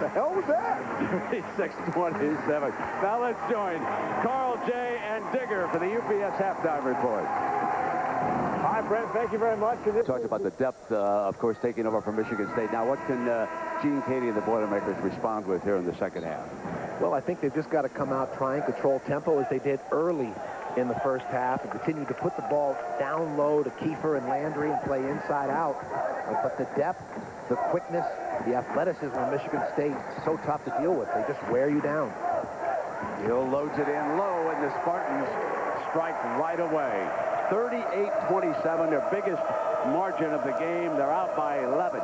the hell was that? 36-27. Now let's join Carl J. and Digger for the UPS halftime report. Hi, Brent. Thank you very much. Talked about the depth, of course, taking over from Michigan State. Now, what can Gene Katie and the Boilermakers respond with here in the second half? Well, I think they've just got to come out, try and control tempo as they did early in the first half, and continue to put the ball down low to Kiefer and Landry and play inside out. But the depth, the quickness, the athleticism of Michigan State is so tough to deal with. They just wear you down. Hill loads it in low, and the Spartans strike right away. 38-27, their biggest margin of the game. They're out by 11.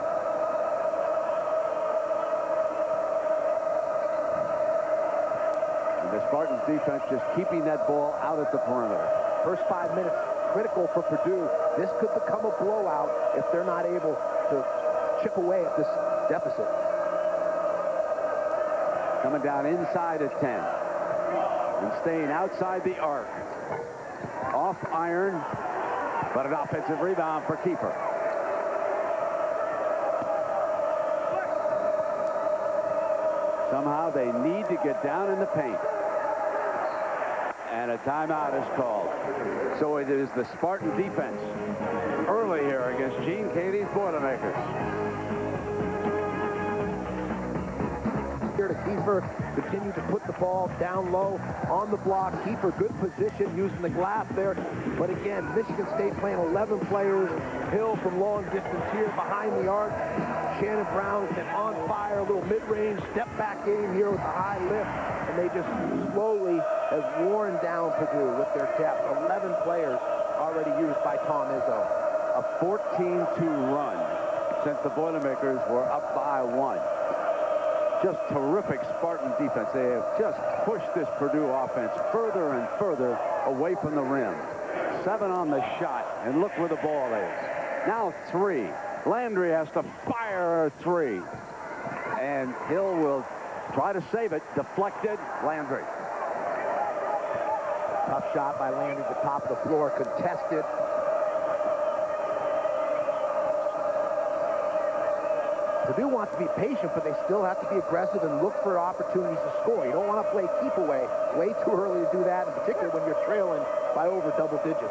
And the Spartans defense just keeping that ball out at the perimeter. First 5 minutes, critical for Purdue. This could become a blowout if they're not able to chip away at this deficit. Coming down inside at 10. And staying outside the arc. Off iron, but an offensive rebound for Kiefer. Somehow they need to get down in the paint. And a timeout is called. So it is the Spartan defense early here against Gene Katie's Boilermakers. Here to Kiefer, continue to put the ball down low on the block. Kiefer, good position, using the glass there. But again, Michigan State playing 11 players. Hill from long distance here behind the arc. Shannon Brown has been on fire, a little mid-range step-back game here with a high lift. And they just slowly have worn down Purdue with their depth. 11 players already used by Tom Izzo. A 14-2 run since the Boilermakers were up by 1. Just terrific Spartan defense. They have just pushed this Purdue offense further and further away from the rim. 7 on the shot, and look where the ball is. Now 3. Landry has to fire a 3. And Hill will try to save it. Deflected. Landry. Tough shot by Landry at the top of the floor, contested. Purdue wants to be patient, but they still have to be aggressive and look for opportunities to score. You don't want to play keep away. Way too early to do that, in particular when you're trailing by over double digits.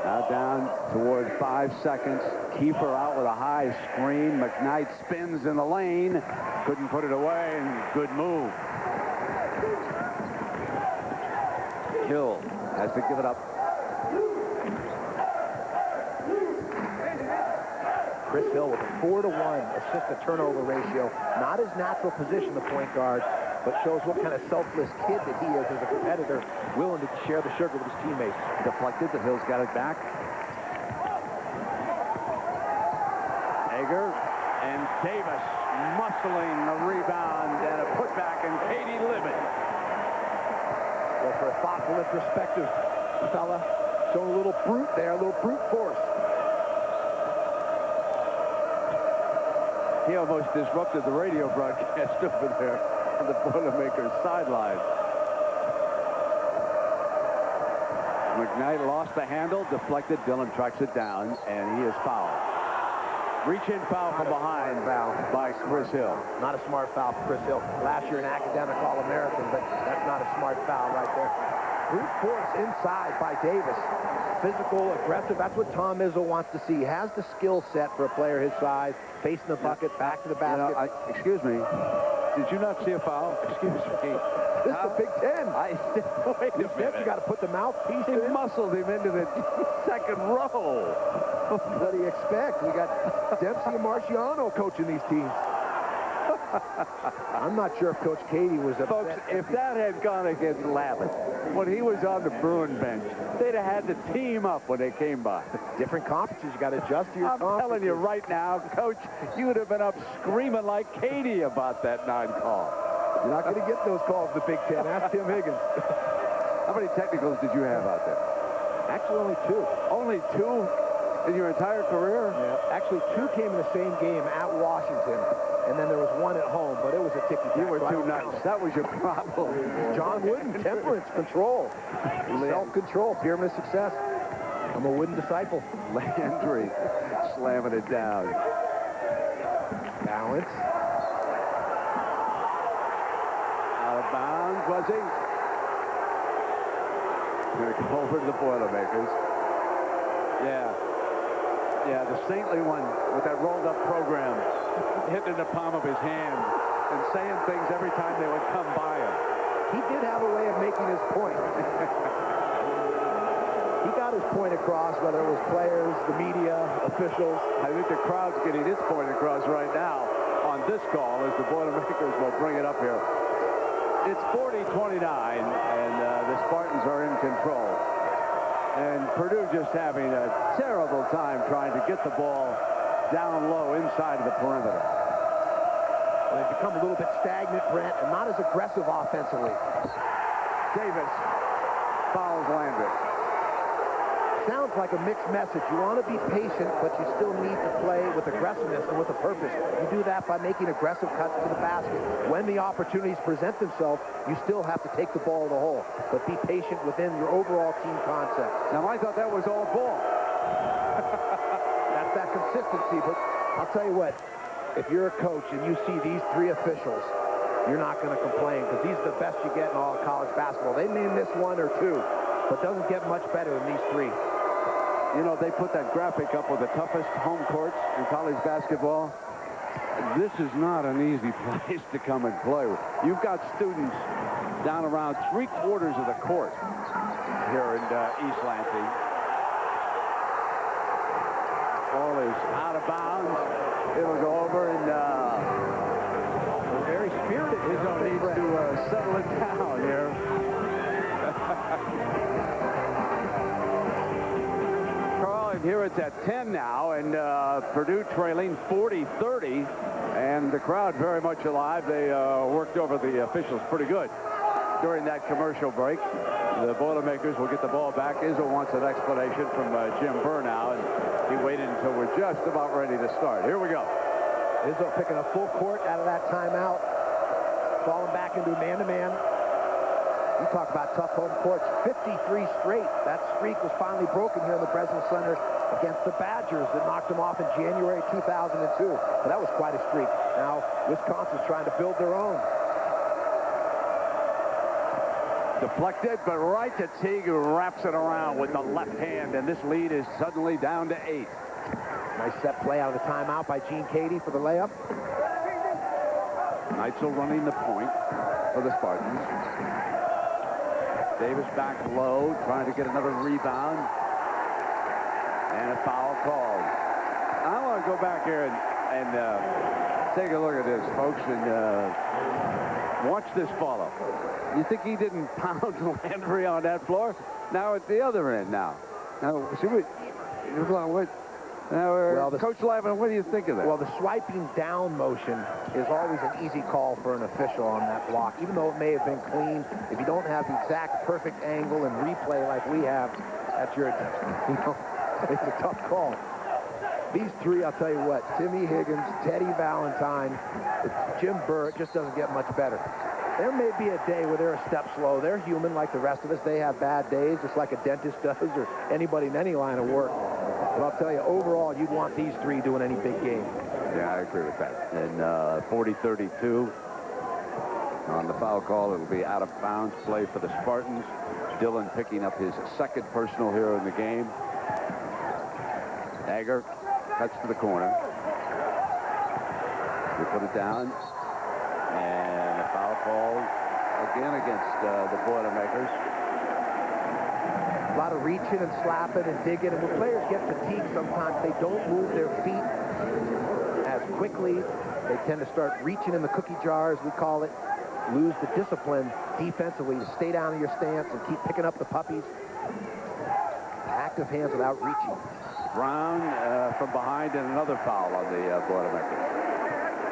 Now down toward 5 seconds. Kiefer out with a high screen. McKnight spins in the lane. Couldn't put it away, and good move. Hill has to give it up. Chris Hill with a 4-to-1 assist-to-turnover ratio. Not his natural position, the point guard, but shows what kind of selfless kid that he is as a competitor, willing to share the sugar with his teammates. Deflected, the Hill's got it back. Hager and Davis muscling the rebound and a putback, and Katie Libet. Well, for a thoughtful, introspective fella, showing a little brute there, a little brute force. He almost disrupted the radio broadcast over there on the Boilermakers sideline. McKnight lost the handle, deflected. Dillon tracks it down, and he is fouled. Reach-in foul from behind by Chris Hill. Not a smart foul for Chris Hill. Last year an academic All-American, but that's not a smart foul right there. Brute force inside by Davis. Physical, aggressive. That's what Tom Izzo wants to see. He has the skill set for a player his size. Facing the bucket, back to the basket. You know, excuse me. Did you not see a foul? Excuse me. This is the Big Ten. Wait a minute. You got to put the mouthpiece He in. muscled him into the second row. What do you expect? We got Dempsey and Marciano coaching these teams. I'm not sure if Coach Katie was upset. Folks, if that had gone against Lavin when he was on the Bruin bench, they'd have had to team up when they came by. Different conferences, you got to adjust to your conferences. I'm telling you right now, Coach, you would have been up screaming like Katie about that non-call. You're not going to get those calls in the Big Ten. Ask Tim Higgins. How many technicals did you have out there? Actually, only 2. Only 2 in your entire career? Yeah. Actually, 2 came in the same game at Washington, and then there was 1 at home, but it was a ticky-tack. You were too nice. That was your problem. John Wooden, temperance, control, self-control, pyramid of success. I'm a wooden disciple. Landry slamming it down. Balance. Out of bounds, was he? Going to go over to the Boilermakers. Yeah, the saintly one with that rolled-up program, hitting in the palm of his hand and saying things every time they would come by him. He did have a way of making his point. He got his point across, whether it was players, the media, officials. I think the crowd's getting its point across right now on this call as the Boilermakers will bring it up here. It's 40-29, and the Spartans are in control. And Purdue just having a terrible time trying to get the ball down low inside of the perimeter. They've become a little bit stagnant, Brent, and not as aggressive offensively. Davis fouls Landry. Sounds like a mixed message. You want to be patient, but you still need to play with aggressiveness and with a purpose. You do that by making aggressive cuts to the basket. When the opportunities present themselves, you still have to take the ball to the hole, but be patient within your overall team concept. Now, I thought that was all ball. That's that consistency, but I'll tell you what, if you're a coach and you see these three officials, you're not going to complain, because these are the best you get in all of college basketball. They may miss one or two, but doesn't get much better than these three. You know, they put that graphic up with the toughest home courts in college basketball. This is not an easy place to come and play with. You've got students down around 3/4 of the court here in East Lansing. Ball is out of bounds. It'll go over, and very spirited. His own needs to settle it down here. Carl, and here it's at 10 now, and Purdue trailing 40-30, and the crowd very much alive. They worked over the officials pretty good during that commercial break. The Boilermakers will get the ball back. Izzo wants an explanation from Jim Burnow, and he waited until we're just about ready to start. Here we go. Izzo picking a full court out of that timeout, falling back into man-to-man. You talk about tough home courts, 53 straight. That streak was finally broken here in the Breslin Center against the Badgers that knocked them off in January 2002. But that was quite a streak. Now, Wisconsin's trying to build their own. Deflected, but right to Teague, who wraps it around with the left hand, and this lead is suddenly down to 8. Nice set play out of the timeout by Gene Cady for the layup. Neitzel running the point for the Spartans. Davis back low, trying to get another rebound. And a foul called. I want to go back here and take a look at this, folks, and watch this follow. You think he didn't pound Landry on that floor? Now at the other end now. Now, see what... Now, Coach Lavin, what do you think of that? Well, the swiping down motion is always an easy call for an official on that block. Even though it may have been clean, if you don't have the exact perfect angle and replay like we have, that's your, it's a tough call. These three, I'll tell you what, Timmy Higgins, Teddy Valentine, Jim Burr, it just doesn't get much better. There may be a day where they're a step slow. They're human like the rest of us. They have bad days, just like a dentist does, or anybody in any line of work. But I'll tell you, overall, you'd want these three doing any big game. Yeah, I agree with that. And 40-32 on the foul call. It'll be out of bounds play for the Spartans. Dillon picking up his second personal here in the game. Dagger cuts to the corner. They put it down. And a foul call again against the Boilermakers. A lot of reaching and slapping and digging. And when players get fatigued, sometimes they don't move their feet as quickly. They tend to start reaching in the cookie jar, as we call it. Lose the discipline defensively to stay down in your stance and keep picking up the puppies. Active hands without reaching. Brown from behind, and another foul on the Boilermakers.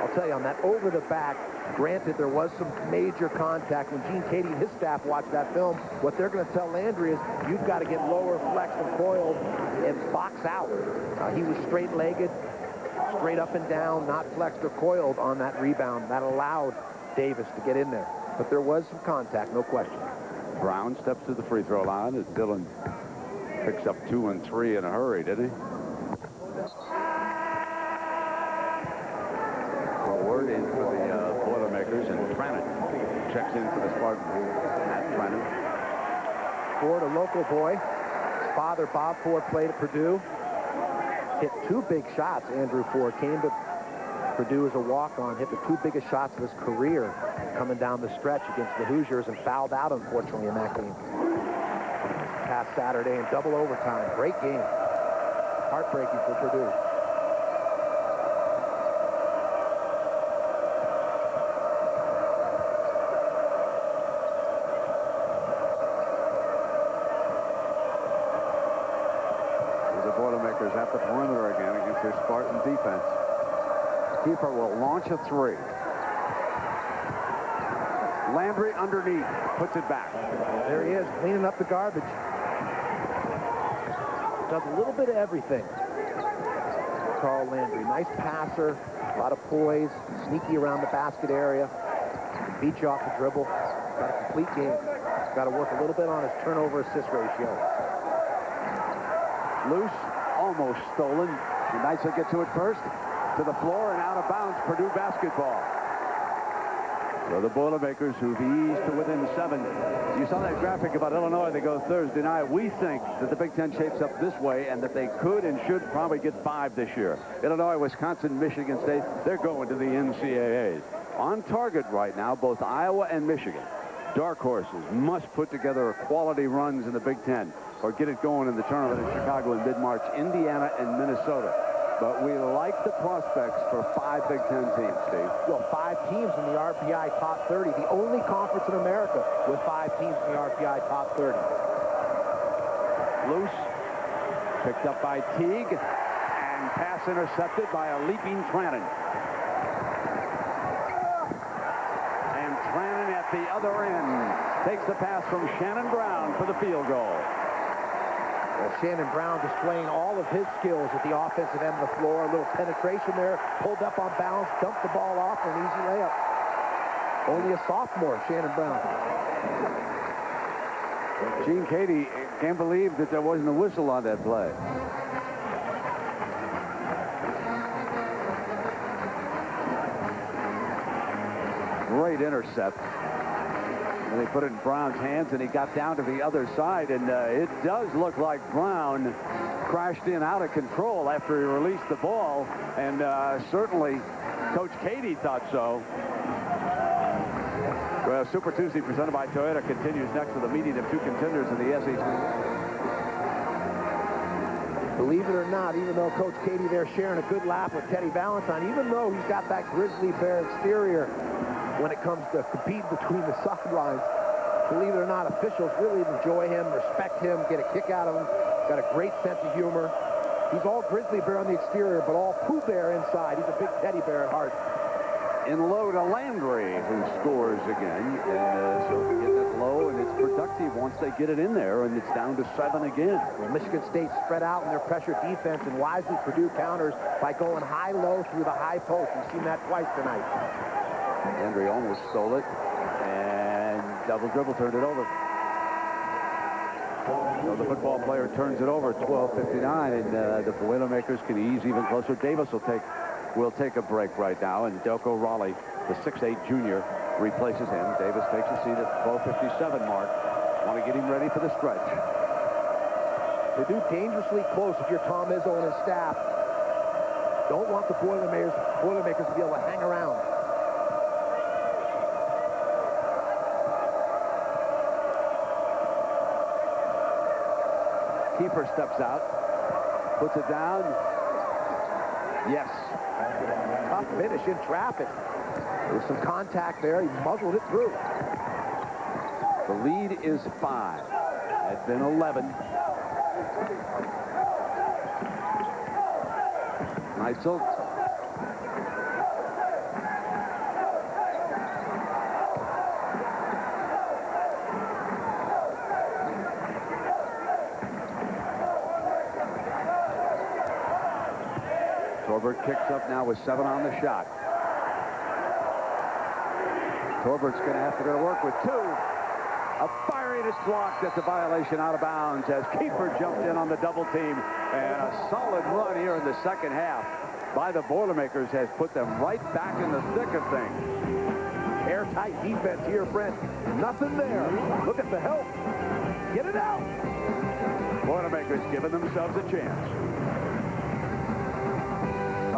I'll tell you, on that over the back, granted there was some major contact. When Gene Cady and his staff watch that film, what they're going to tell Landry is you've got to get lower, flexed, and coiled, and box out. He was straight-legged, straight up and down, not flexed or coiled on that rebound. That allowed Davis to get in there. But there was some contact, no question. Brown steps to the free throw line as Dillon Picks up 2 and 3 in a hurry, did he? Well, word in for the Boilermakers, and Trannon checks in for the Spartans. Matt Trannon. Ford, a local boy. His father, Bob Ford, played at Purdue. Hit 2 big shots. Andrew Ford came to Purdue as a walk-on, hit the 2 biggest shots of his career coming down the stretch against the Hoosiers, and fouled out, unfortunately, in that game. Past Saturday in double overtime. Great game. Heartbreaking for Purdue. The Boilermakers at the perimeter again against their Spartan defense. Keeper will launch a 3. Landry underneath, puts it back. There he is, cleaning up the garbage. Does a little bit of everything. Carl Landry, nice passer, a lot of poise, sneaky around the basket area, beat you off the dribble. Got a complete game. Got to work a little bit on his turnover-assist ratio. Loose, almost stolen. The Knights will get to it first. To the floor and out of bounds, Purdue basketball. So the Boilermakers, who've eased to within 7. You saw that graphic about Illinois. They go Thursday night. We think that the Big Ten shapes up this way and that they could and should probably get 5 this year. Illinois, Wisconsin, Michigan State, they're going to the NCAAs. On target right now, both Iowa and Michigan. Dark horses must put together quality runs in the Big Ten or get it going in the tournament in Chicago in mid-March. Indiana and Minnesota. But we like the prospects for 5 Big Ten teams, Steve. Well, 5 teams in the RPI top 30. The only conference in America with 5 teams in the RPI top 30. Loose. Picked up by Teague. And pass intercepted by a leaping Trannon. And Trannon at the other end takes the pass from Shannon Brown for the field goal. Well, Shannon Brown displaying all of his skills at the offensive end of the floor. A little penetration there, pulled up on balance, dumped the ball off for an easy layup. Only a sophomore, Shannon Brown. Gene Cady can't believe that there wasn't a whistle on that play. Great intercept. And they put it in Brown's hands, and he got down to the other side, and it does look like Brown crashed in out of control after he released the ball, and certainly Coach Cady thought so. Well, Super Tuesday presented by Toyota continues next with a meeting of 2 contenders in the SEC. Believe it or not, even though Coach Cady there sharing a good laugh with Teddy Valentine, even though he's got that grizzly bear exterior when it comes to competing between the sidelines, believe it or not, officials really enjoy him, respect him, get a kick out of him. Got a great sense of humor. He's all grizzly bear on the exterior, but all Pooh Bear inside. He's a big teddy bear at heart. In low to Landry, who scores again. And so we get it low, and it's productive once they get it in there, and it's down to 7 again. Well, Michigan State spread out in their pressure defense, and wisely Purdue counters by going high-low through the high post. We've seen that twice tonight. Landry almost stole it, and double dribble turned it over. So the football player turns it over, 12:59, and the Boilermakers can ease even closer. Davis will take a break right now, and Delco Raleigh, the 6'8 junior, replaces him. Davis takes a seat at the 12:57 mark. Want to get him ready for the stretch. Purdue dangerously close if you're Tom Izzo and his staff. Don't want the Boilermakers to be able to hang around. Keeper steps out, puts it down. Yes. Tough finish in traffic. There was some contact there. He muzzled it through. The lead is 5. It's been 11. Neitzel. Torbert kicks up now with 7 on the shot. Torbert's going to have to go to work with 2. A firing is blocked. That's a violation out of bounds as keeper jumped in on the double team. And a solid run here in the second half by the Boilermakers has put them right back in the thick of things. Airtight defense here, Brent. Nothing there. Look at the help. Get it out. Boilermakers giving themselves a chance.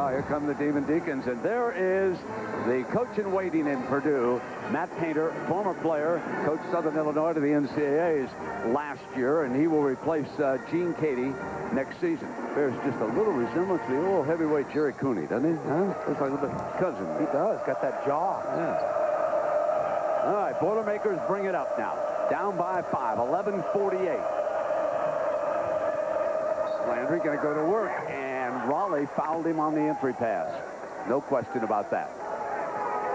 Here come the Demon Deacons, and there is the coach in waiting in Purdue, Matt Painter, former player, coached Southern Illinois to the NCAAs last year, and he will replace Gene Cady next season. Bears just a little resemblance to the old heavyweight Jerry Cooney, doesn't he? Huh? Looks like a little cousin. He does. Got that jaw. Yeah. All right, Boilermakers bring it up now. Down by 5, 11:48. Landry going to go to work, and Raleigh fouled him on the entry pass. No question about that.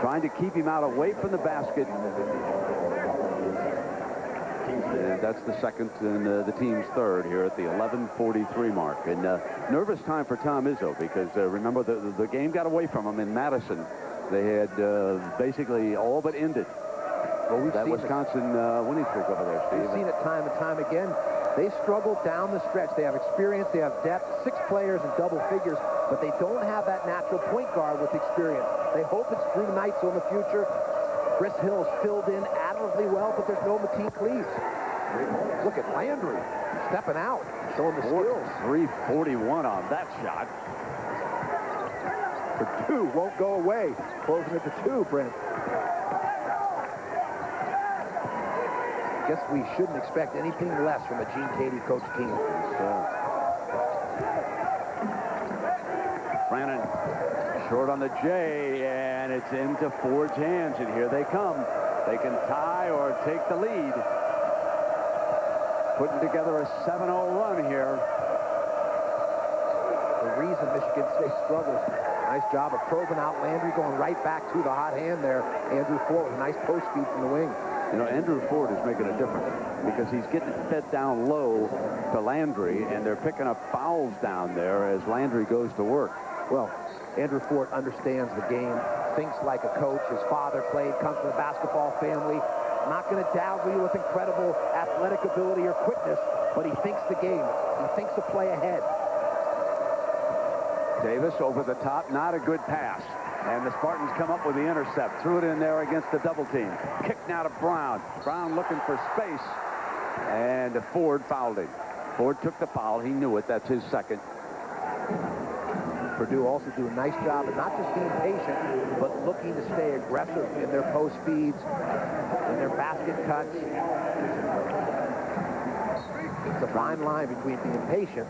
Trying to keep him out away from the basket. That's the second and the team's third here at the 11:43 mark. And nervous time for Tom Izzo because remember the game got away from him in Madison. They had basically all but ended that Wisconsin winning streak over there, Steve. We've seen it time and time again. They struggle down the stretch. They have experience. They have depth. 6 players in double figures, but they don't have that natural point guard with experience. They hope it's Drew Neitzel in the future. Chris Hill's filled in admirably well, but there's no Mateen Cleaves. Look at Landry stepping out, showing the skills. 341 on that shot. Purdue won't go away. Closing at the 2, Brent. Guess we shouldn't expect anything less from a Gene Cady coach team. Brannon short on the J, and it's into Ford's hands, and here they come. They can tie or take the lead. Putting together a 7-0 run here. The reason Michigan State struggles. Nice job of probing out Landry, going right back to the hot hand there. Andrew Ford, a nice post feed from the wing. You know, Andrew Ford is making a difference because he's getting fed down low to Landry, and they're picking up fouls down there as Landry goes to work. Well, Andrew Ford understands the game, thinks like a coach. His father played, comes from a basketball family. Not going to dazzle you with incredible athletic ability or quickness, but he thinks the game. He thinks a play ahead. Davis over the top, not a good pass. And the Spartans come up with the intercept. Threw it in there against the double team. Kicked now to Brown. Brown looking for space. And Ford fouled him. Ford took the foul. He knew it. That's his second. Purdue also do a nice job of not just being patient, but looking to stay aggressive in their post feeds, in their basket cuts. It's a fine line between being patient,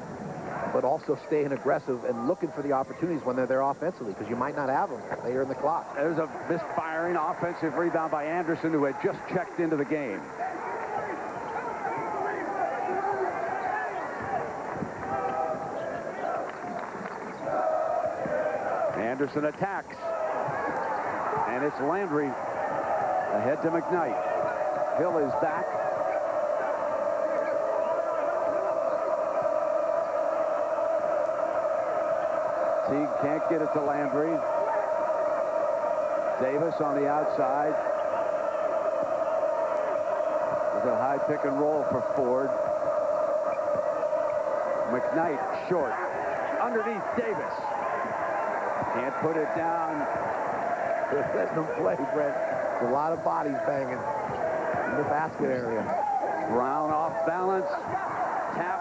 but also staying aggressive and looking for the opportunities when they're there offensively, because you might not have them later in the clock. There's a misfiring offensive rebound by Anderson, who had just checked into the game. Anderson attacks, and it's Landry ahead to McKnight. Hill is back. Teague can't get it to Landry. Davis on the outside. There's a high pick and roll for Ford. McKnight short. Underneath Davis. Can't put it down. Let them play, Brent. There's a lot of bodies banging in the basket area. Brown off balance. Tap.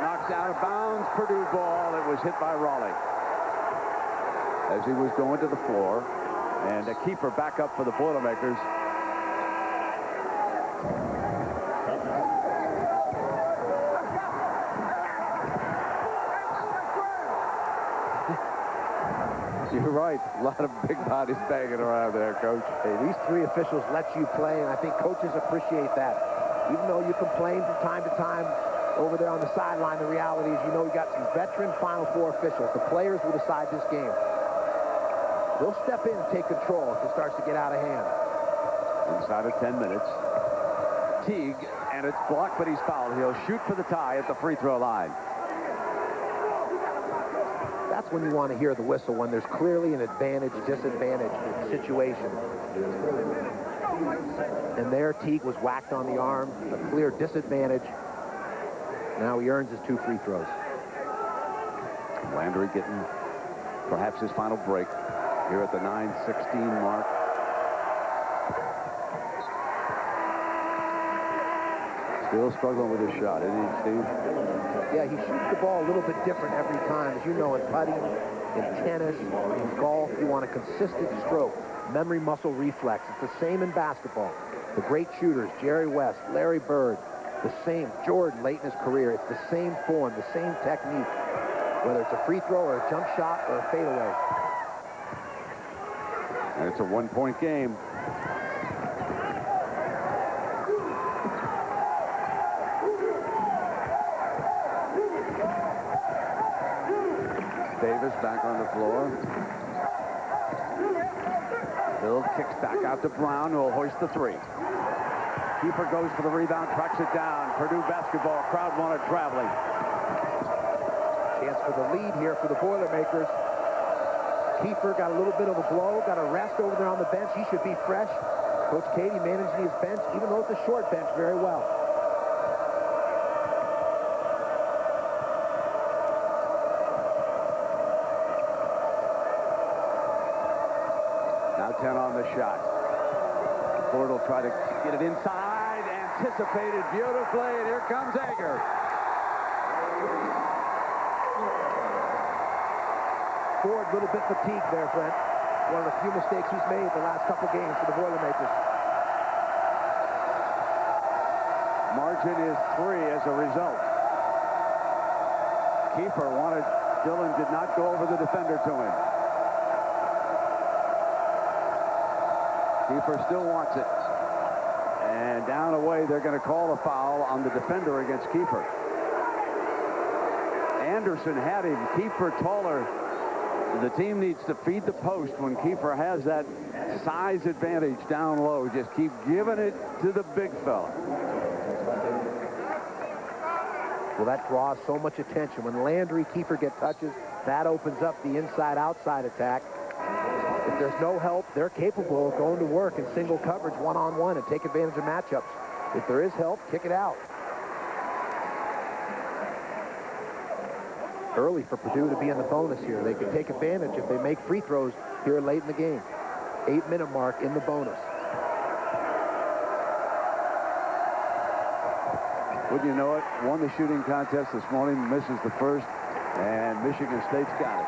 Knocked out of bounds. Purdue ball. It was hit by Raleigh as he was going to the floor. And a keeper back up for the Boilermakers. You're right. A lot of big bodies banging around there, Coach. Hey, these 3 officials let you play, and I think coaches appreciate that. Even though you complain from time to time over there on the sideline, the reality is you know you got some veteran Final Four officials. The players will decide this game. They'll step in and take control if it starts to get out of hand. Inside of 10 minutes. Teague, and it's blocked, but he's fouled. He'll shoot for the tie at the free throw line. That's when you want to hear the whistle, when there's clearly an advantage-disadvantage situation. And there, Teague was whacked on the arm, a clear disadvantage. Now he earns his 2 free throws. Landry getting perhaps his final break here at the 9:16 mark. Still struggling with his shot, isn't he, Steve? Yeah, he shoots the ball a little bit different every time. As you know, in putting, in tennis, in golf, you want a consistent stroke. Memory muscle reflex. It's the same in basketball. The great shooters, Jerry West, Larry Bird, the same. Jordan, late in his career, it's the same form, the same technique. Whether it's a free throw or a jump shot or a fadeaway. And it's a 1-point game. Davis back on the floor. Bill kicks back out to Brown, who will hoist the 3. Keeper goes for the rebound, tracks it down. Purdue basketball, crowd wanted traveling. Chance for the lead here for the Boilermakers. Kiefer got a little bit of a blow, got a rest over there on the bench. He should be fresh. Coach Katie managing his bench, even though it's a short bench, very well. Now 10 on the shot. Ford will try to get it inside. Anticipated beautifully, and here comes Ager. Ford, a little bit fatigued there, Brent. One of the few mistakes he's made the last couple games for the Boilermakers. Margin is 3 as a result. Keeper wanted, Dillon did not go over the defender to him. Keeper still wants it. And down away, they're going to call a foul on the defender against Keeper. Anderson had him. Keeper taller. The team needs to feed the post when Keeper has that size advantage down low. Just keep giving it to the big fella. Well, that draws so much attention. When Landry, Keeper get touches, that opens up the inside-outside attack. If there's no help, they're capable of going to work in single coverage, one-on-one, and take advantage of matchups. If there is help, kick it out. Early for Purdue to be in the bonus here. They could take advantage if they make free throws here late in the game. 8-minute mark in the bonus. Wouldn't you know it? Won the shooting contest this morning, misses the first, and Michigan State's got it.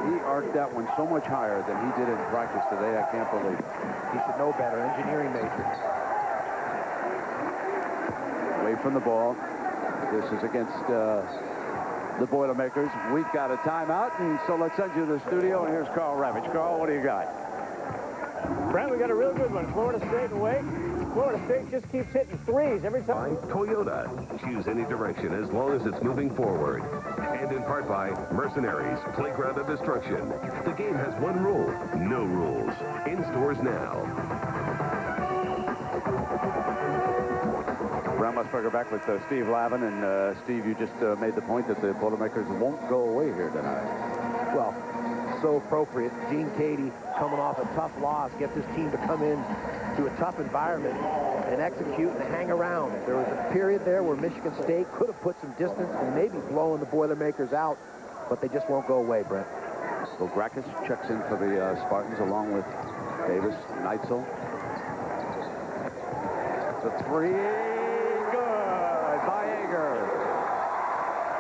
He arced that one so much higher than he did in practice today. I can't believe it. He should know better. Engineering major. Away from the ball. This is against the Boilermakers. We've got a timeout, and so let's send you to the studio, and here's Carl Ravitch. Carl, what do you got? Brent, we got a real good one. Florida State away. Florida State just keeps hitting threes every time. By Toyota. Choose any direction as long as it's moving forward. And in part by Mercenaries, Playground of Destruction. The game has one rule, no rules. In stores now. Brown Musburger back with Steve Lavin, and Steve, you just made the point that the Boilermakers won't go away here tonight. Well, so appropriate. Gene Katie, coming off a tough loss, gets his team to come in to a tough environment and execute and hang around. There was a period there where Michigan State could have put some distance and maybe blown the Boilermakers out, but they just won't go away, Brent. So Gracchus checks in for the Spartans along with Davis, Neitzel. It's a 3. Good by Ager.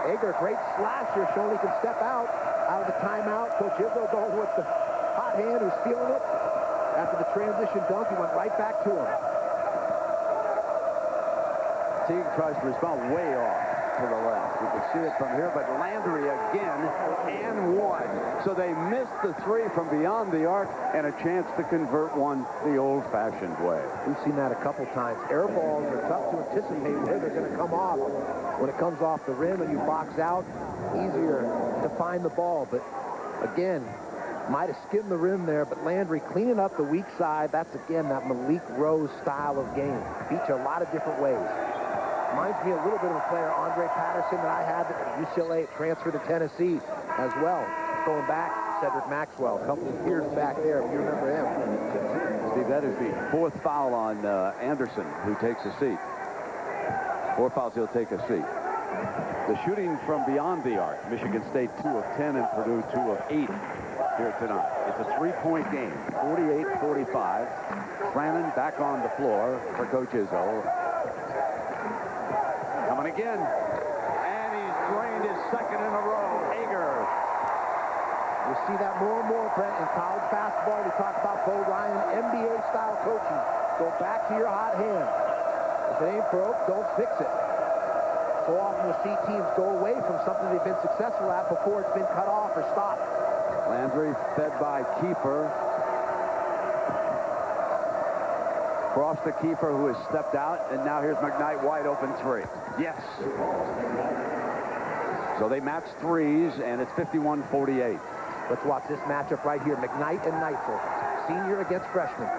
Ager, great slasher, showing he can step out of the timeout. Coach Izzo going with the hot hand, who's feeling it. After the transition dunk, he went right back to him. Teague tries to respond way off to the left. You can see it from here, but Landry again and one. So they missed the 3 from beyond the arc and a chance to convert one the old-fashioned way. We've seen that a couple times. Air balls are tough to anticipate where they're going to come off. When it comes off the rim and you box out, easier to find the ball. But again, might have skimmed the rim there, but Landry cleaning up the weak side. That's, again, that Malik Rose style of game. Beats you a lot of different ways. Reminds me a little bit of a player, Andre Patterson, that I had at UCLA, transferred to Tennessee as well. Going back Cedric Maxwell, a couple of years back there, if you remember him. Steve, that is the 4th foul on Anderson, who takes a seat. 4 fouls, he'll take a seat. The shooting from beyond the arc, Michigan State 2 of 10 and Purdue 2 of 8 here tonight. It's a 3-point game, 48-45. Trannon back on the floor for Coach Izzo. Coming again, and he's drained his 2nd in a row. Ager. You see that more and more, Brent, in college basketball. We talk about Bo Ryan, NBA-style coaching. Go back to your hot hand. If it ain't broke, don't fix it. So often we'll see teams go away from something they've been successful at before it's been cut off or stopped. Landry fed by Kiefer. Cross to Kiefer, who has stepped out, and now here's McKnight, wide open 3. Yes. So they match threes, and it's 51-48. Let's watch this matchup right here. McKnight and Neitzel, senior against freshman.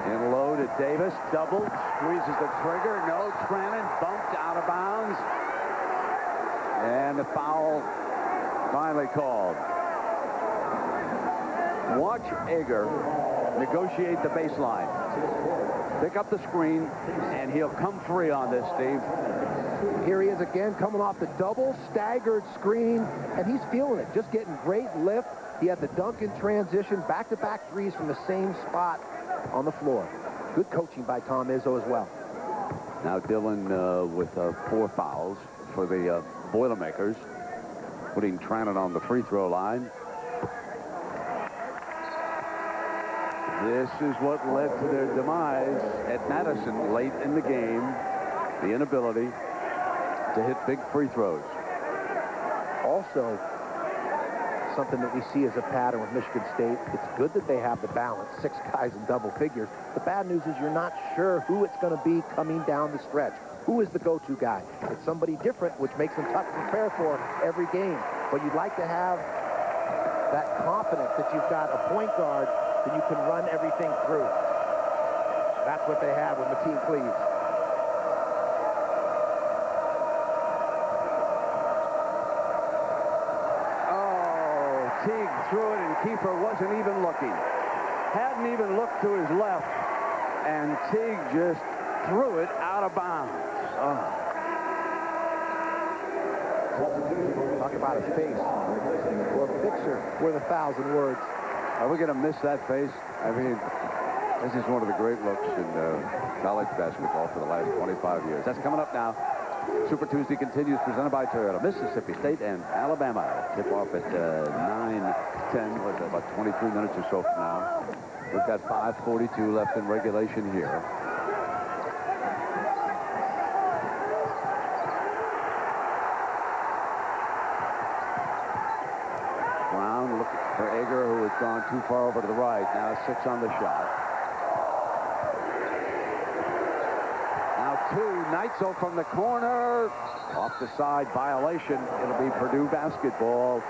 In low to Davis, double, squeezes the trigger. No, Trannon bumped out of bounds. And the foul finally called. Watch Ager negotiate the baseline. Pick up the screen, and he'll come free on this, Steve. Here he is again, coming off the double staggered screen, and he's feeling it. Just getting great lift. He had the dunk in transition, back-to-back threes from the same spot on the floor. Good coaching by Tom Izzo as well. Now Dillon with 4 fouls for the Boilermakers, putting Trannon on the free throw line. This is what led to their demise at Madison late in the game, the inability to hit big free throws. Also, something that we see as a pattern with Michigan State, it's good that they have the balance, 6 guys in double figures. The bad news is you're not sure who it's going to be coming down the stretch. Who is the go-to guy? It's somebody different, which makes them tough to prepare for every game. But you'd like to have that confidence that you've got a point guard that you can run everything through. That's what they have with Mateen Cleaves. Oh, Teague threw it, and Kiefer wasn't even looking. Hadn't even looked to his left, and Teague just threw it out of bounds. Oh. Talk about a face or a picture worth 1,000 words. Are we going to miss that face? I mean, this is one of the great looks in college basketball for the last 25 years. That's coming up now. Super Tuesday continues, presented by Toyota. Mississippi State and Alabama tip off at 9:10, what's that, about 23 minutes or so from now. We've got 5:42 left in regulation here. Brown looking for Ager, who has gone too far over to the right. Now 6 on the shot. Now 2. Neitzel from the corner. Off the side, violation. It'll be Purdue basketball.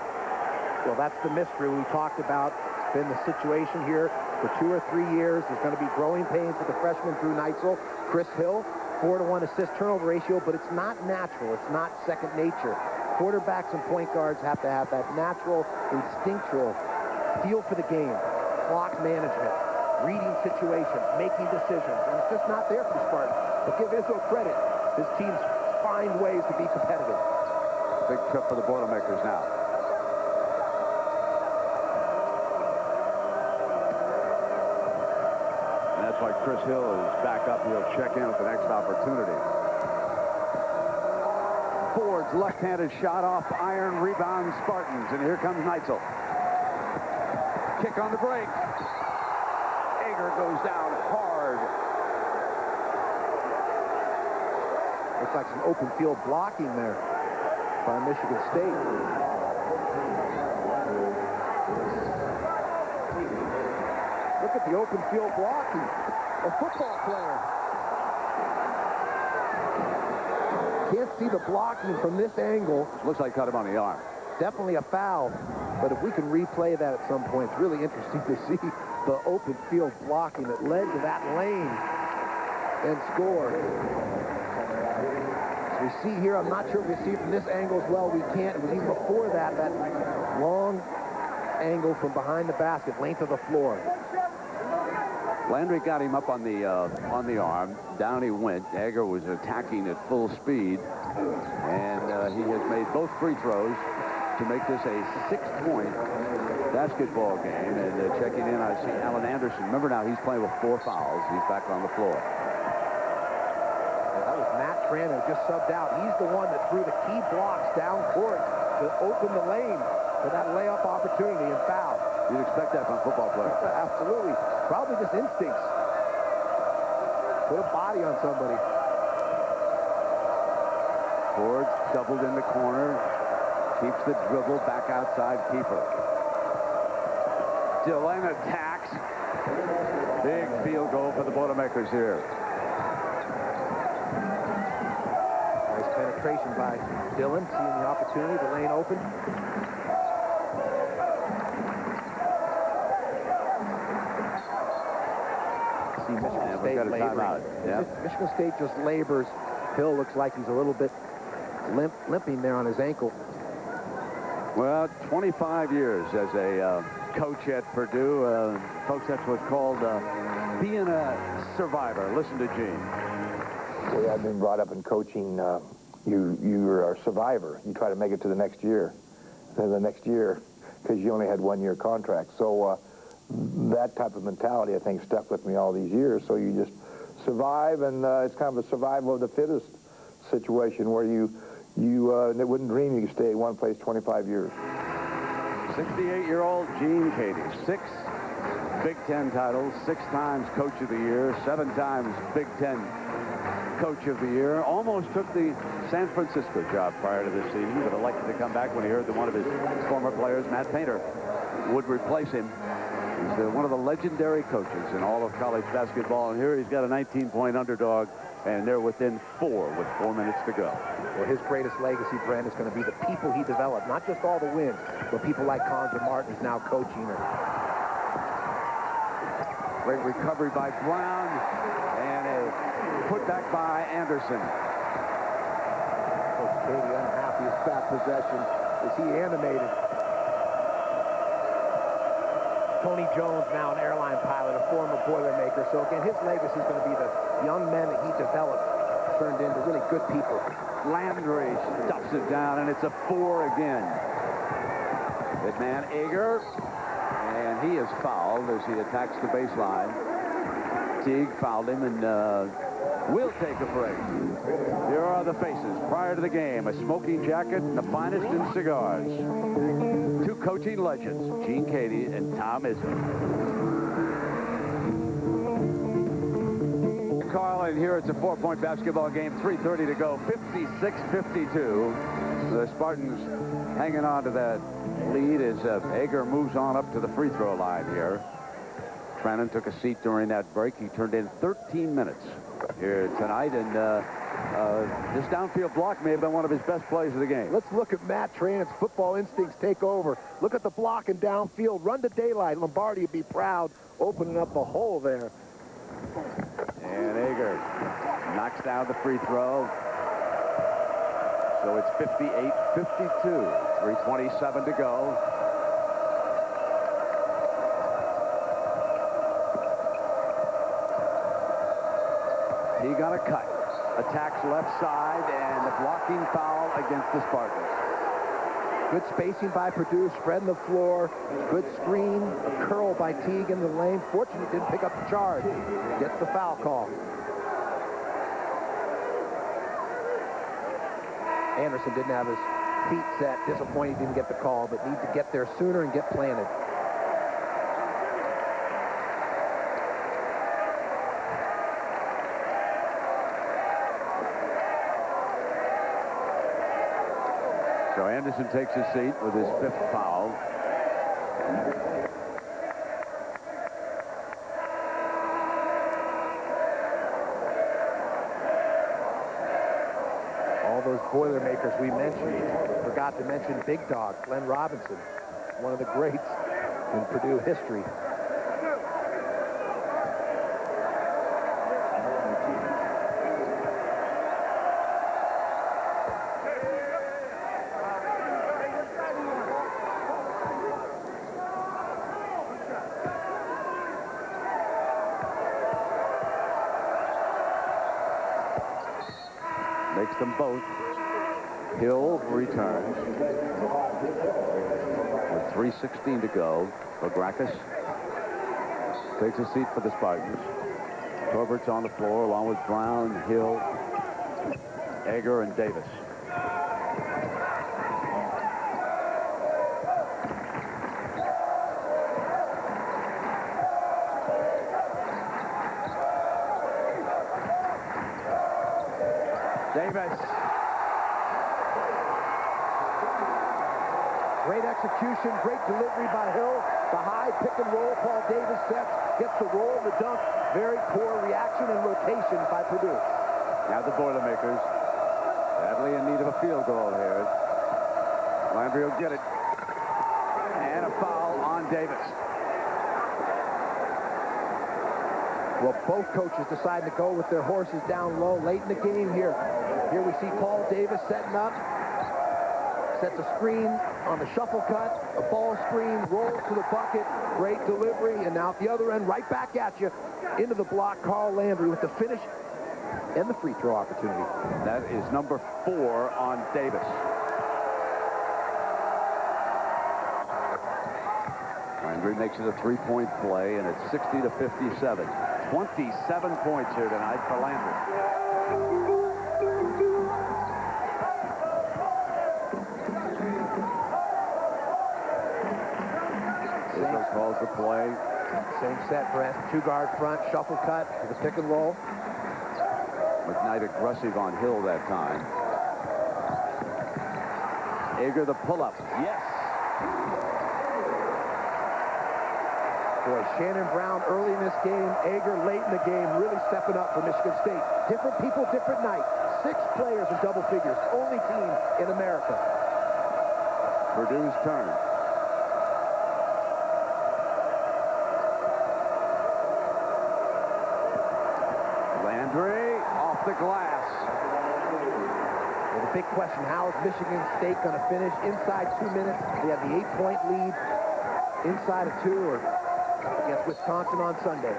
Well, that's the mystery we talked about. It's been the situation here for 2 or 3 years. There's going to be growing pains with the freshman Drew Neitzel. Chris Hill, 4-to-1 assist-turnover ratio, but it's not natural. It's not second nature. Quarterbacks and point guards have to have that natural, instinctual feel for the game, clock management, reading situations, making decisions, and it's just not there for the Spartans. But give Izzo credit. His teams find ways to be competitive. Big trip for the Boilermakers now. And that's why Chris Hill is back up. He'll check in with the next opportunity. Ford's left-handed shot off iron, rebound Spartans, and here comes Neitzel. Kick on the break. Ager goes down hard. Looks like some open field blocking there by Michigan State. Look at the open field blocking. A football player. Can't see the blocking from this angle. Looks like cut him on the arm. Definitely a foul. But if we can replay that at some point, it's really interesting to see the open field blocking that led to that lane. and score. As we see here, I'm not sure if we see it from this angle as well. We can't. It was even before that long angle from behind the basket, length of the floor. Landry got him up on the arm. Down he went. Egger was attacking at full speed, and he has made both free throws to make this a 6-point basketball game. And checking in, I see Alan Anderson. Remember now, he's playing with 4 fouls. He's back on the floor. That was Matt Tran who just subbed out. He's the one that threw the key blocks down court to open the lane for that layup opportunity and foul. You'd expect that from a football player. Absolutely. Probably just instincts. Put a body on somebody. Ford doubled in the corner. Keeps the dribble back outside keeper. Dillon attacks. Big field goal for the Boilermakers here. Nice penetration by Dillon, seeing the opportunity, the lane open. See Michigan State laboring. Yep. Michigan State just labors. Hill looks like he's a little bit limping there on his ankle. Well, 25 years as a coach at Purdue. Folks, that's what's called being a survivor. Listen to Gene. Well, I've been brought up in coaching. You're a survivor. You try to make it to the next year. Then the next year, because you only had 1-year contract. So that type of mentality, I think, stuck with me all these years. So you just survive, and it's kind of a survival of the fittest situation where you wouldn't dream you could stay at one place 25 years. 68-year-old Gene Katie, 6 Big Ten titles, 6 times Coach of the Year, 7 times Big Ten Coach of the Year. Almost took the San Francisco job prior to this season, but elected to come back when he heard that one of his former players, Matt Painter, would replace him. He's one of the legendary coaches in all of college basketball, and here he's got a 19-point underdog, and they're within 4 with 4 minutes to go. Well, his greatest legacy, Brent, is going to be the people he developed, not just all the wins, but people like Conja Martin, who's now coaching her. Great recovery by Brown, and a putback by Anderson. Coach Katie unhappy with that possession. Is he animated? Tony Jones, now an airline pilot, a former Boilermaker. So again, his legacy is going to be the young men that he developed, turned into really good people. Landry stuffs it down, and it's a 4 again. Good man, Egger, and he is fouled as he attacks the baseline. Teague fouled him, and will take a break. Here are the faces prior to the game: a smoking jacket and the finest in cigars. 2 coaching legends, Gene Katie and Tom Izzo. Carl, and here it's a 4-point basketball game, 3:30 to go, 56-52. The Spartans hanging on to that lead as Egger moves on up to the free throw line here. Trannon took a seat during that break. He turned in 13 minutes here tonight, and this downfield block may have been one of his best plays of the game. Let's look at Matt Tranon's football instincts take over. Look at the block and downfield. Run to daylight. Lombardi would be proud, opening up a hole there. And Egger knocks down the free throw. So it's 58-52. 3:27 to go. He got a cut. Attacks left side, and the blocking foul against the Spartans. Good spacing by Purdue, spreading the floor. Good screen, a curl by Teague in the lane. Fortunately, didn't pick up the charge. Gets the foul call. Anderson didn't have his feet set. Disappointed he didn't get the call, but needs to get there sooner and get planted. So Anderson takes his seat with his 5th foul. All those Boilermakers we mentioned, forgot to mention Big Dog, Glenn Robinson, one of the greats in Purdue history. Makes them both. Hill returns. With 3:16 to go. Bagrakis takes a seat for the Spartans. Torbert's on the floor along with Brown, Hill, Egger, and Davis. Davis. Great execution, great delivery by Hill. The high pick and roll Paul Davis sets, gets the roll, the dunk. Very poor reaction and rotation by Purdue. Now the Boilermakers badly in need of a field goal here. Landry will get it. And a foul on Davis. Well, both coaches deciding to go with their horses down low late in the game here. Here we see Paul Davis setting up. Sets a screen on the shuffle cut, a ball screen, rolls to the bucket, great delivery, and now at the other end, right back at you, into the block, Carl Landry with the finish and the free throw opportunity. That is number 4 on Davis. Landry makes it a 3-point play, and it's 60-57. 27 points here tonight for Landry. Calls the play. Same set, Brent. 2-guard front, shuffle cut to the pick and roll. McKnight aggressive on Hill that time. Egger the pull-up. Yes. Boy, Shannon Brown early in this game, Egger late in the game, really stepping up for Michigan State. Different people, different night. 6 players in double figures. Only team in America. Purdue's turn. Landry off the glass. Well, the big question, how is Michigan State going to finish inside 2 minutes? They have the 8-point lead inside of 2 or against Wisconsin on Sunday.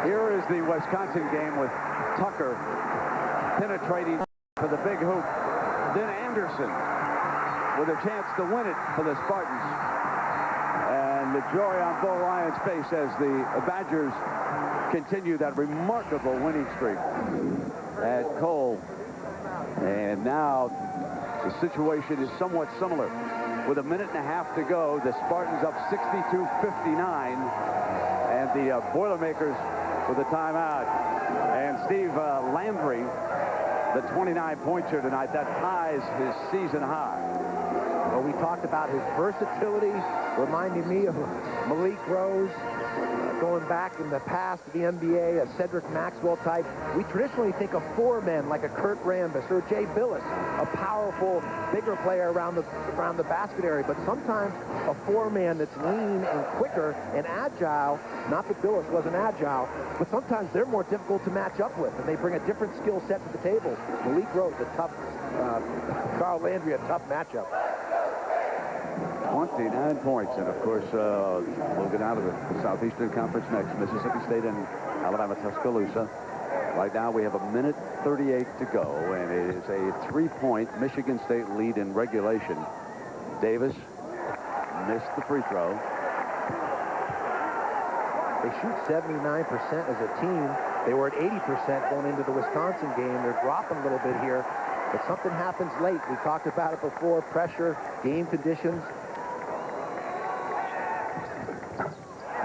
Here is the Wisconsin game with Tucker penetrating for the big hoop. Then Anderson with a chance to win it for the Spartans. And the joy on Bo Ryan's face as the Badgers continue that remarkable winning streak at Cole. And now the situation is somewhat similar. With a minute and a half to go, the Spartans up 62-59, and the Boilermakers with a timeout. And Steve Landry, the 29 points here tonight, that ties his season high. Well, we talked about his versatility, reminding me of Malik Rose, going back in the past to the NBA, a Cedric Maxwell type. We traditionally think of 4 men like a Kurt Rambis or Jay Billis, a powerful, bigger player around the basket area. But sometimes a 4-man that's lean and quicker and agile, not that Billis wasn't agile, but sometimes they're more difficult to match up with, and they bring a different skill set to the table. Malik Rose, a tough, Carl Landry, a tough matchup. 29 points, and of course, we'll get out of the Southeastern Conference next. Mississippi State and Alabama Tuscaloosa. Right now, we have a minute 38 to go, and it is a 3-point Michigan State lead in regulation. Davis missed the free throw. They shoot 79% as a team. They were at 80% going into the Wisconsin game. They're dropping a little bit here, but something happens late. We talked about it before, pressure, game conditions.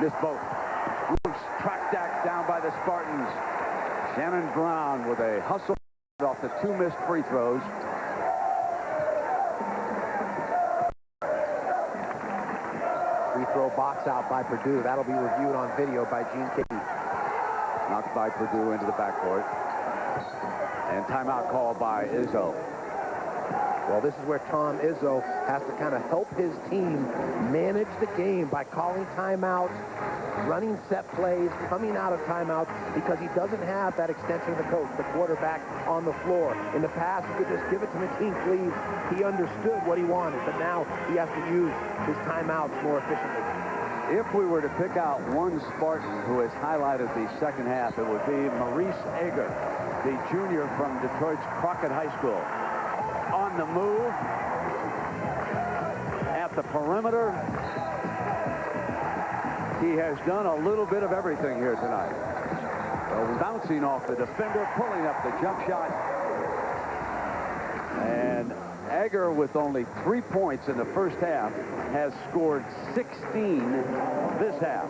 Missed both. Loose track back down by the Spartans. Shannon Brown with a hustle off the 2 missed free throws. Free throw box out by Purdue. That'll be reviewed on video by Gene Katie. Knocked by Purdue into the backcourt. And timeout called by Izzo. Well, this is where Tom Izzo has to kind of help his team manage the game by calling timeouts, running set plays, coming out of timeouts, because he doesn't have that extension of the coach, the quarterback on the floor. In the past, he could just give it to Mateen Cleaves. He understood what he wanted, but now he has to use his timeouts more efficiently. If we were to pick out one Spartan who has highlighted the second half, it would be Maurice Ager, the junior from Detroit's Crockett High School. On the move, at the perimeter, he has done a little bit of everything here tonight. Bouncing off the defender, pulling up the jump shot. And Ager, with only 3 points in the first half, has scored 16 this half.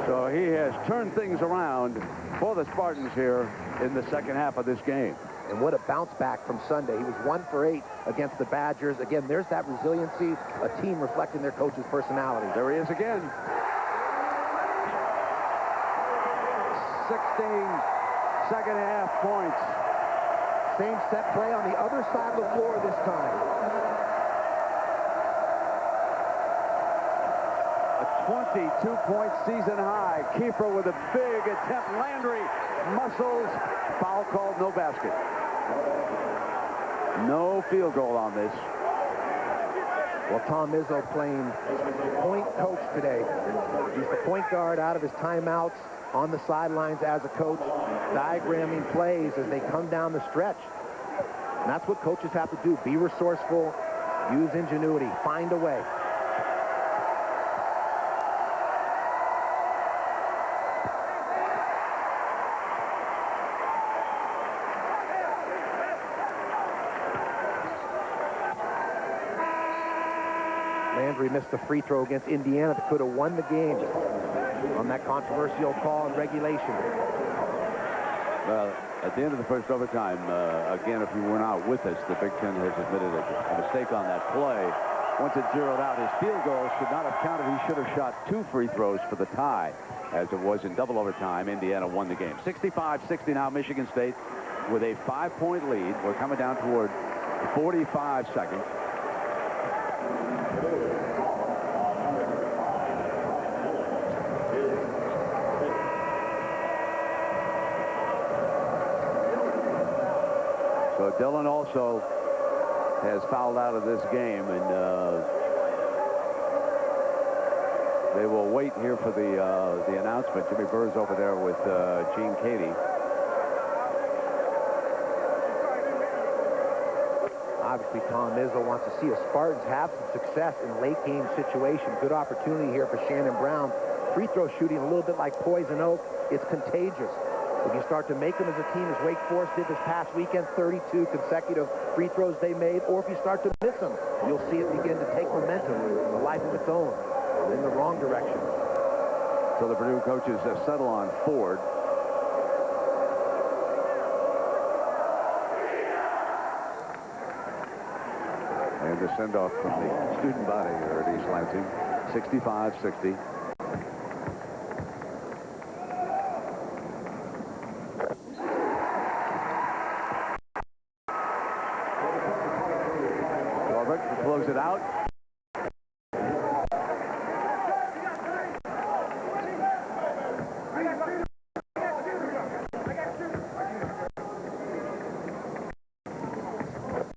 So he has turned things around for the Spartans here in the second half of this game. And what a bounce back from Sunday. He was 1 for 8 against the Badgers. Again, there's that resiliency, a team reflecting their coach's personality. There he is again. 16 second half points. Same set play on the other side of the floor this time. A 22-point season high. Keeper with a big attempt. Landry muscles. Foul called, no basket. No field goal on this. Well, Tom Izzo playing point coach today. He's the point guard out of his timeouts, on the sidelines as a coach, diagramming plays as they come down the stretch. And that's what coaches have to do. Be resourceful, use ingenuity, find a way. Landry missed the free throw against Indiana that could have won the game on that controversial call in regulation. Well, at the end of the first overtime, again, if you were not with us, the Big Ten has admitted a mistake on that play. Once it zeroed out, his field goal should not have counted. He should have shot 2 free throws for the tie, as it was in double overtime. Indiana won the game. 65-60 now, Michigan State with a 5-point lead. We're coming down toward 45 seconds. So Dillon also has fouled out of this game, and they will wait here for the announcement. Jimmy Burr's over there with Gene Cady. Obviously, Tom Izzo wants to see the Spartans have some success in late game situation. Good opportunity here for Shannon Brown. Free throw shooting a little bit like poison oak. It's contagious. If you start to make them as a team, as Wake Forest did this past weekend, 32 consecutive free throws they made, or if you start to miss them, you'll see it begin to take momentum, a life of its own, in the wrong direction. So the Purdue coaches settle on Ford. And the send-off from the student body here at East Lansing, 65-60. Close it out.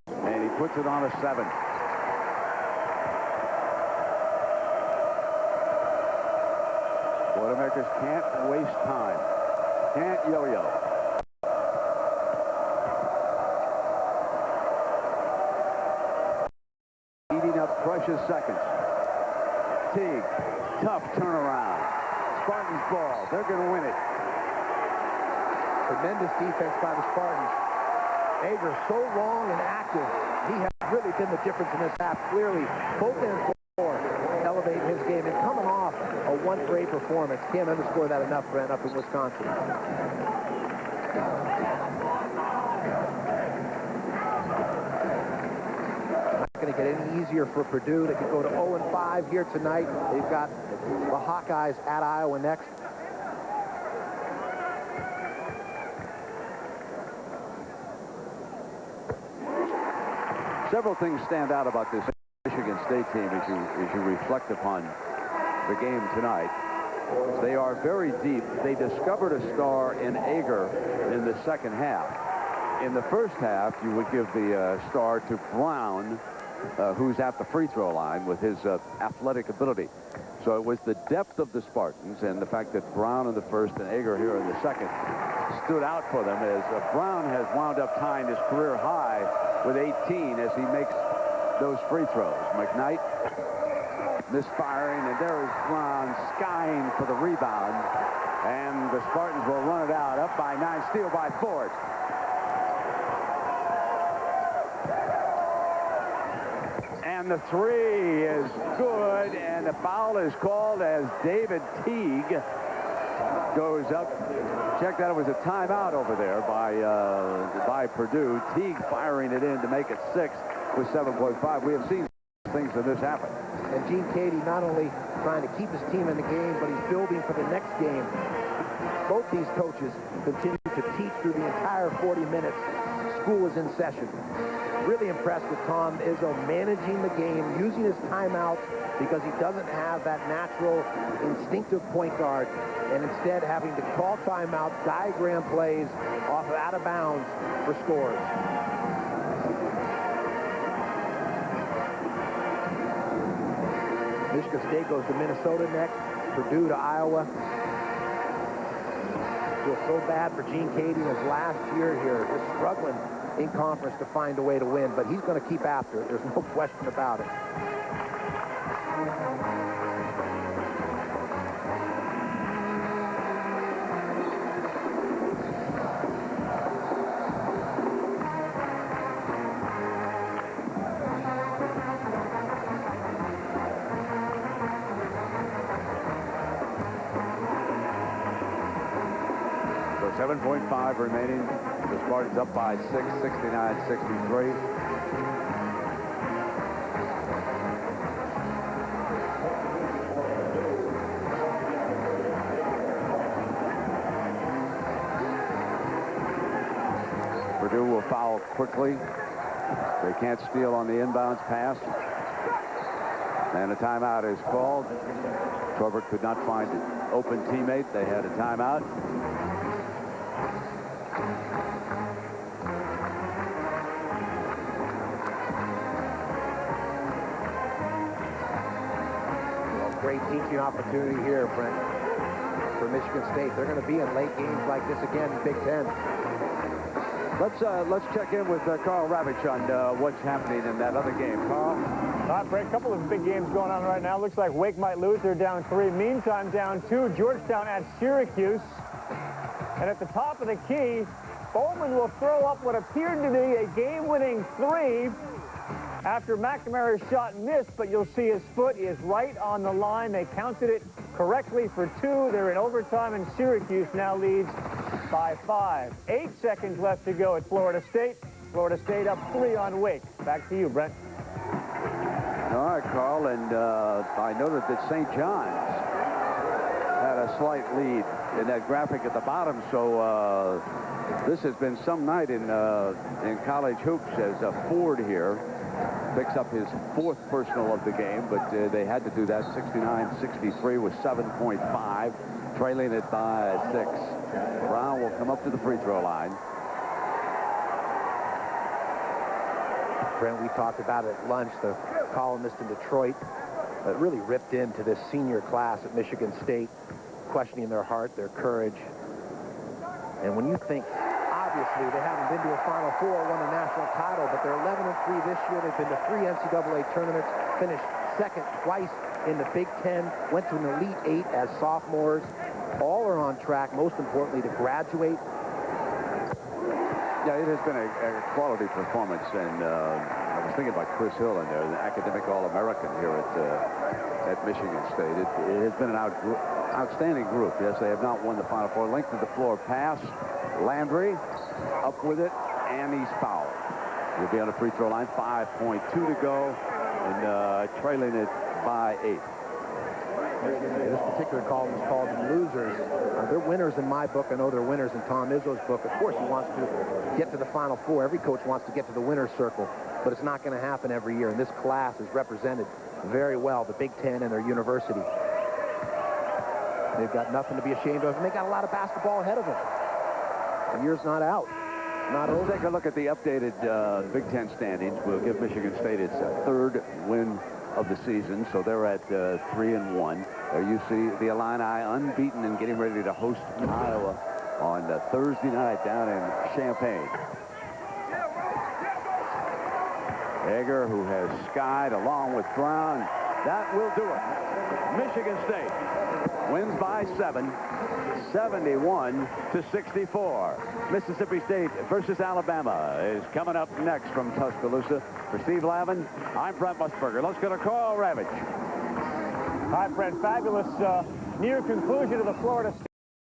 And he puts it on a 7. Boilermakers can't waste time. Can't yo-yo. Precious seconds. Teague, tough turnaround. Spartans ball. They're going to win it. Tremendous defense by the Spartans. Ager so long and active. He has really been the difference in this half. Clearly, both ends of the floor elevate his game. And coming off a 1 for 8 performance, can't underscore that enough, Brent, up in Wisconsin. Going to get any easier for Purdue. They could go to 0-5 here tonight. They've got the Hawkeyes at Iowa next. Several things stand out about this Michigan State team as you reflect upon the game tonight. They are very deep. They discovered a star in Ager in the second half. In the first half, you would give the star to Brown, who's at the free throw line with his athletic ability. So it was the depth of the Spartans and the fact that Brown in the first and Ager here in the second stood out for them, as Brown has wound up tying his career high with 18 as he makes those free throws. McKnight misfiring, and there is Brown skying for the rebound, and the Spartans will run it out, up by 9, steal by Ford. And the three is good, and the foul is called as David Teague goes up. Check that, it was a timeout over there by Purdue. Teague firing it in to make it 6 with 7.5. We have seen things of this happen. And Gene Cady not only trying to keep his team in the game, but he's building for the next game. Both these coaches continue to teach through the entire 40 minutes. School is in session. Really impressed with Tom Izzo managing the game, using his timeouts because he doesn't have that natural instinctive point guard, and instead having to call timeouts, diagram plays off of out of bounds for scores. Michigan State goes to Minnesota next, Purdue to Iowa. Feel so bad for Gene Cady his last year here, just struggling in conference to find a way to win, but he's going to keep after it. There's no question about it. So 7.5 remaining. The Spartans up by 6, 69-63. Purdue will foul quickly. They can't steal on the inbounds pass. And a timeout is called. Corbett could not find an open teammate. They had a timeout. Great teaching opportunity here, Brent, for Michigan State. They're going to be in late games like this again in Big Ten. Let's check in with Carl Ravitch on what's happening in that other game. Carl? All right, Brett, a couple of big games going on right now. Looks like Wake might lose. They're down 3. Meantime, down 2. Georgetown at Syracuse. And at the top of the key, Bowman will throw up what appeared to be a game-winning 3 after McNamara's shot missed, but you'll see his foot is right on the line. They counted it correctly for 2. They're in overtime, and Syracuse now leads by 5. 8 seconds left to go at Florida State. Florida State up 3 on Wake. Back to you, Brent. All right, Carl, and I noted that St. John's had a slight lead in that graphic at the bottom, so this has been some night in college hoops as Ford here picks up his 4th personal of the game, but they had to do that. 69-63 with 7.5, trailing it by 6. Brown will come up to the free throw line. Brent, we talked about it at lunch, the columnist in Detroit really ripped into this senior class at Michigan State, questioning their heart, their courage. And when you think, obviously, they haven't been to a Final Four, won a national title, but they're 11-3 this year. They've been to 3 NCAA tournaments, finished second twice in the Big Ten, went to an Elite 8 as sophomores. All are on track, most importantly, to graduate. Yeah, it has been a quality performance, and I was thinking about Chris Hill in there, the academic All-American here at Michigan State. It has been an outstanding group. Yes, they have not won the Final Four. Length of the floor pass. Landry up with it, and he's fouled. He'll be on the free throw line. 5.2 to go, and trailing it by 8. This particular column is called Losers. They're winners in my book. I know they're winners in Tom Izzo's book. Of course, he wants to get to the Final Four. Every coach wants to get to the winner's circle, but it's not going to happen every year. And this class is represented very well, the Big Ten and their university. They've got nothing to be ashamed of, and they got a lot of basketball ahead of them. The year's not out. Not Let's over. take a look at the updated Big Ten standings. We'll give Michigan State its third win of the season, so they're at 3-1. There you see the Illini unbeaten and getting ready to host Iowa on Thursday night down in Champaign. Egger, who has skied along with Brown. That will do it. Michigan State wins by 7, 71-64. Mississippi State versus Alabama is coming up next from Tuscaloosa. For Steve Lavin, I'm Brent Musburger. Let's go to Carl Ravitch. Hi, Brent. Fabulous near conclusion of the Florida State.